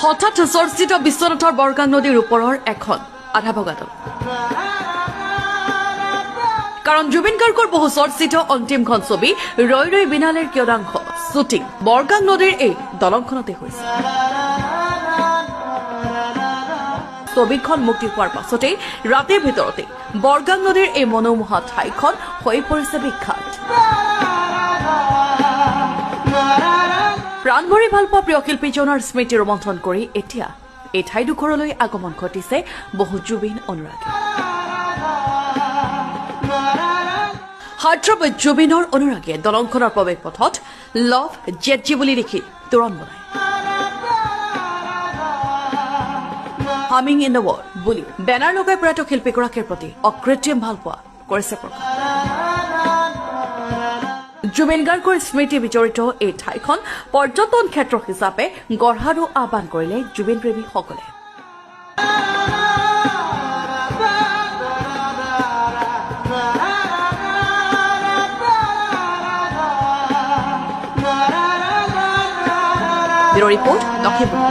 হঠাৎ চৰ্চিত বিশ্বনাথৰ বৰগাং নদীৰ ওপৰৰ এখন আধা ভগা দলং। কাৰণ জুবিন গাৰ্গৰ বহু চৰ্চিত অন্তিমখন ছবি ৰৈ ৰৈ বিনালেৰ কিয়দাংশ শ্বুটিং বৰগাং নদীৰ এই দলংখনতে হৈছে। ছবিখন মুক্তি পোৱাৰ পাছতেই ৰাতিৰ ভিতৰতে বৰগাং নদীৰ এই মনোমোহা ঠাইখন হৈ পৰিছে বিখ্যাত। প্ৰাণ ভৰি ভাল পোৱা প্ৰিয় শিল্পীজনৰ স্মৃতি ৰোমন্থন কৰি এতিয়া এই ঠাইডোখৰলৈ আগমন ঘটিছে বহু জুবিন অনুৰাগী। হাৰ্টথ্ৰব জুবিনৰ অনুৰাগীয়ে দলংখনৰ প্ৰৱেশ পথত লভ জেটজি বুলি লিখি তোৰণ বনায়। হামিং ইন দ্য ৱৰ্ল্ড বুলি বেনাৰ লগাই প্ৰয়াত শিল্পীগৰাকীৰ প্ৰতি অকৃত্ৰিম ভাল পোৱা কৰিছে প্ৰকাশ। জুবিন গাৰ্গৰ স্মৃতি বিজড়িত এই ঠাইখন পৰ্যটন ক্ষেত্ৰ হিচাপে গঢ়াৰো আহ্বান কৰিলে জুবিন প্ৰেমীসকলে। Bureau report Lakhimpur.